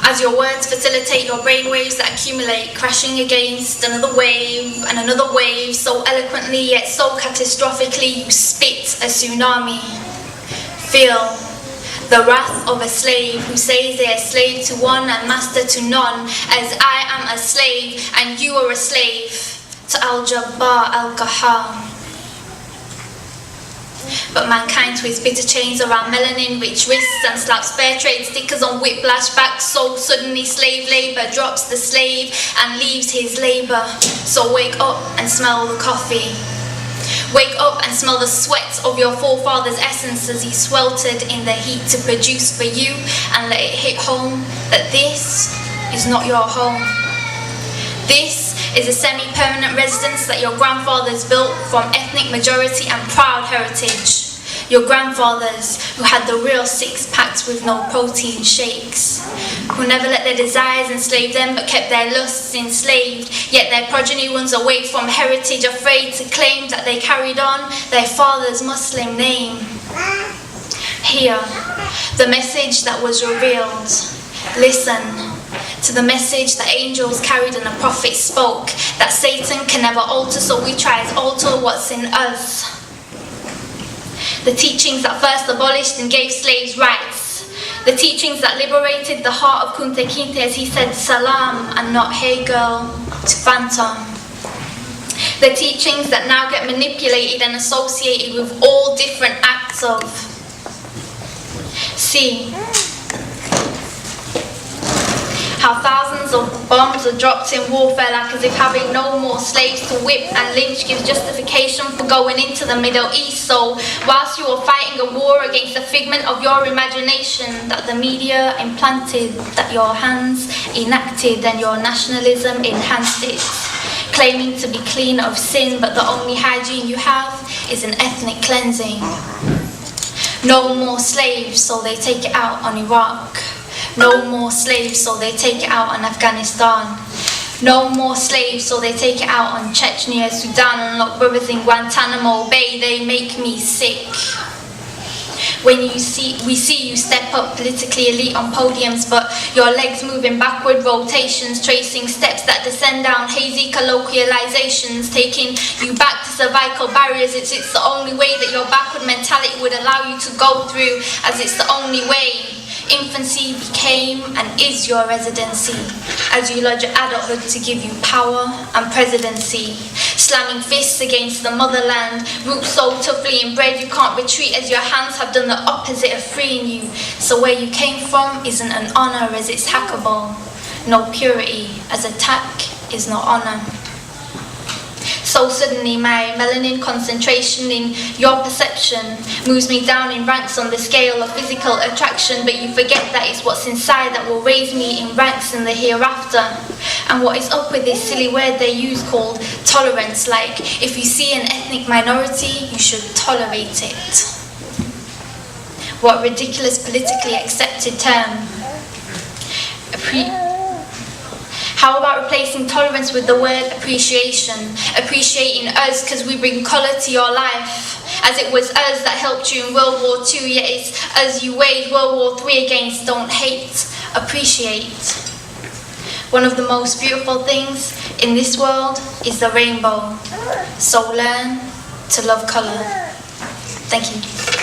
As your words facilitate your brainwaves that accumulate, crashing against another wave and another wave, so eloquently yet so catastrophically you spit a tsunami. Feel the wrath of a slave who says they are slave to one and master to none, as I am a slave and you are a slave to Al-Jabbar Al-Qahar. But mankind twists bitter chains around melanin-rich wrists and slaps fair trade stickers on whiplash backs, so suddenly slave labour drops the slave and leaves his labour. So wake up and smell the coffee. Wake up and smell the sweat of your forefather's essence as he sweltered in the heat to produce for you, and let it hit home that this is not your home. This is a semi-permanent residence that your grandfathers built from ethnic majority and proud heritage. Your grandfathers who had the real six-packs with no protein shakes, who never let their desires enslave them but kept their lusts enslaved, yet their progeny runs away from heritage, afraid to claim that they carried on their father's Muslim name. Hear the message that was revealed. Listen to the message that angels carried and the prophets spoke, that Satan can never alter, so we try to alter what's in us. The teachings that first abolished and gave slaves rights. The teachings that liberated the heart of Kunta Kinte as he said salam and not hey girl to Phantom. The teachings that now get manipulated and associated with all different acts of. See how thousands of bombs are dropped in warfare, like as if having no more slaves to whip and lynch gives justification for going into the Middle East. So whilst you are fighting a war against a figment of your imagination that the media implanted, that your hands enacted and your nationalism enhanced it, claiming to be clean of sin, but the only hygiene you have is an ethnic cleansing. No more slaves, so they take it out on Iraq. No more slaves, so they take it out on Afghanistan. No more slaves, so they take it out on Chechnya, Sudan, and lock brothers in Guantanamo Bay. They make me sick. When we see you step up politically elite on podiums, but your legs moving backward rotations, tracing steps that descend down hazy colloquializations, taking you back to cervical barriers. It's the only way that your backward mentality would allow you to go through, as it's the only way. Infancy became and is your residency, as you lodge adulthood to give you power and presidency. Slamming fists against the motherland, roots so toughly inbred you can't retreat, as your hands have done the opposite of freeing you. So where you came from isn't an honour, as it's hackable. No purity, as attack is no honour. So suddenly my melanin concentration in your perception moves me down in ranks on the scale of physical attraction, but you forget that it's what's inside that will raise me in ranks in the hereafter. And what is up with this silly word they use called tolerance, like if you see an ethnic minority, you should tolerate it. What ridiculous politically accepted term. How about replacing tolerance with the word appreciation? Appreciating us because we bring colour to your life. As it was us that helped you in World War II, yet it's us you waged World War III against. Don't hate, appreciate. One of the most beautiful things in this world is the rainbow. So learn to love colour. Thank you.